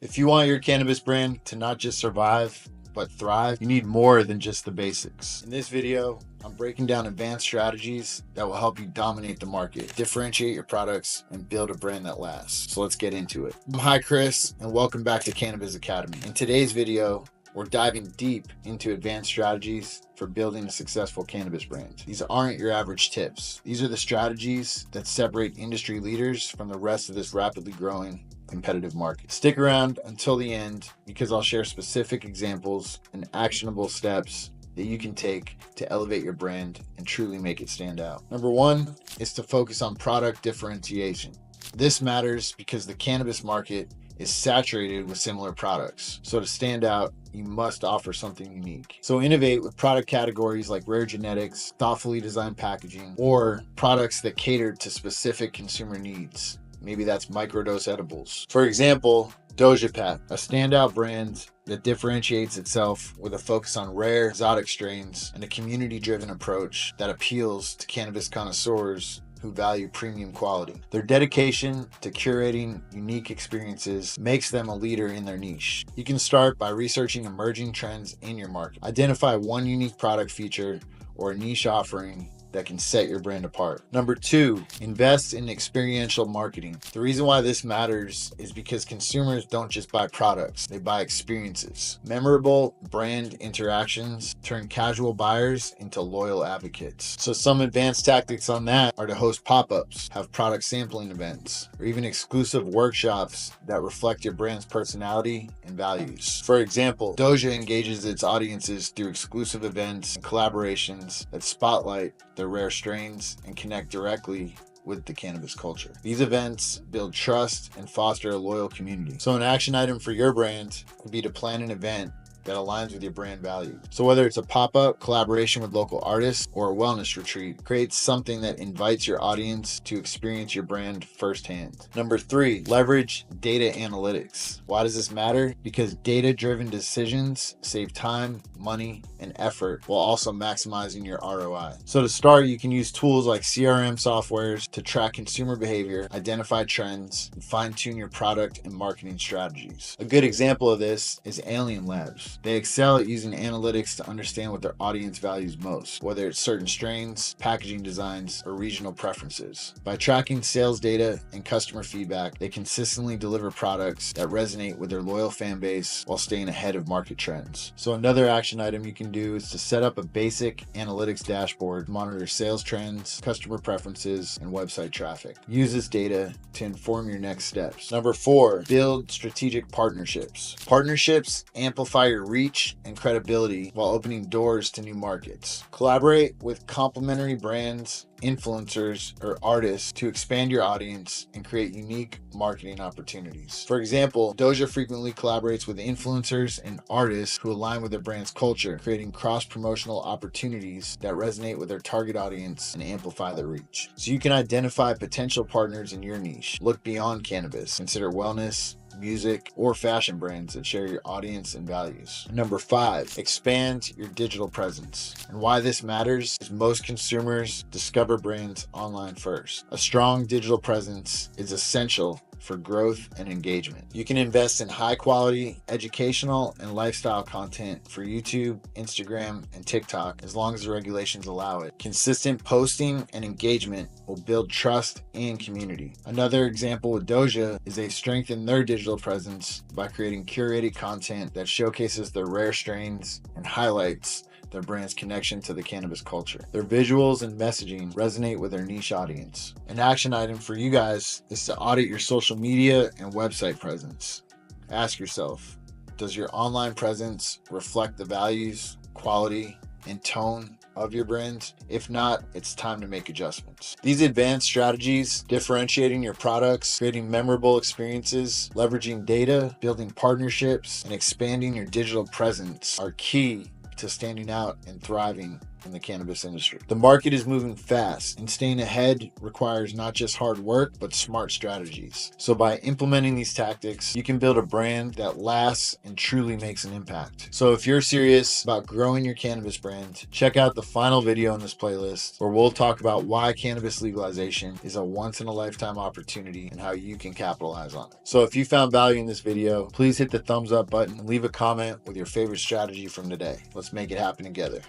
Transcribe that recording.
If you want your cannabis brand to not just survive, but thrive, you need more than just the basics. In this video, I'm breaking down advanced strategies that will help you dominate the market, differentiate your products, and build a brand that lasts. So let's get into it. Hi Chris, and welcome back to Cannabis Academy. In today's video, we're diving deep into advanced strategies for building a successful cannabis brand. These aren't your average tips. These are the strategies that separate industry leaders from the rest of this rapidly growing competitive market. Stick around until the end because I'll share specific examples and actionable steps that you can take to elevate your brand and truly make it stand out. Number one is to focus on product differentiation. This matters because the cannabis market is saturated with similar products. So to stand out, you must offer something unique. So innovate with product categories like rare genetics, thoughtfully designed packaging, or products that cater to specific consumer needs. Maybe that's microdose edibles. For example, Doja Pat, a standout brand that differentiates itself with a focus on rare, exotic strains and a community-driven approach that appeals to cannabis connoisseurs who value premium quality. Their dedication to curating unique experiences makes them a leader in their niche. You can start by researching emerging trends in your market. Identify one unique product feature or a niche offering that can set your brand apart. Number two, invest in experiential marketing. The reason why this matters is because consumers don't just buy products, they buy experiences. Memorable brand interactions turn casual buyers into loyal advocates. So some advanced tactics on that are to host pop-ups, have product sampling events, or even exclusive workshops that reflect your brand's personality and values. For example, Doja engages its audiences through exclusive events and collaborations that spotlight their rare strains and connect directly with the cannabis culture. These events build trust and foster a loyal community. So an action item for your brand would be to plan an event that aligns with your brand value. So whether it's a pop-up, collaboration with local artists, or a wellness retreat, create something that invites your audience to experience your brand firsthand. Number three, leverage data analytics. Why does this matter? Because data-driven decisions save time, money, and effort while also maximizing your ROI. So to start, you can use tools like CRM softwares to track consumer behavior, identify trends, and fine-tune your product and marketing strategies. A good example of this is Alien Labs. They excel at using analytics to understand what their audience values most, whether it's certain strains, packaging designs, or regional preferences. By tracking sales data and customer feedback, they consistently deliver products that resonate with their loyal fan base while staying ahead of market trends. So another action item you can do is to set up a basic analytics dashboard to monitor sales trends, customer preferences, and website traffic. Use this data to inform your next steps. Number four, build strategic partnerships. Partnerships amplify your reach and credibility while opening doors to new markets. Collaborate with complementary brands, influencers, or artists to expand your audience and create unique marketing opportunities. For example, Doja frequently collaborates with influencers and artists who align with their brand's culture, creating cross-promotional opportunities that resonate with their target audience and amplify their reach. So you can identify potential partners in your niche. Look beyond cannabis. Consider wellness, music, or fashion brands that share your audience and values. Number five, expand your digital presence. And why this matters is most consumers discover brands online first. A strong digital presence is essential for growth and engagement. You can invest in high quality educational and lifestyle content for YouTube, Instagram, and TikTok as long as the regulations allow it. Consistent posting and engagement will build trust and community. Another example with Doja is they strengthen their digital presence by creating curated content that showcases their rare strains and highlights their brand's connection to the cannabis culture. Their visuals and messaging resonate with their niche audience. An action item for you guys is to audit your social media and website presence. Ask yourself, does your online presence reflect the values, quality, and tone of your brand? If not, it's time to make adjustments. These advanced strategies, differentiating your products, creating memorable experiences, leveraging data, building partnerships, and expanding your digital presence are key to standing out and thriving in the cannabis industry. The market is moving fast, and staying ahead requires not just hard work, but smart strategies. So by implementing these tactics, you can build a brand that lasts and truly makes an impact. So if you're serious about growing your cannabis brand, check out the final video in this playlist, where we'll talk about why cannabis legalization is a once-in-a-lifetime opportunity and how you can capitalize on it. So if you found value in this video, please hit the thumbs up button and leave a comment with your favorite strategy from today. Let's make it happen together.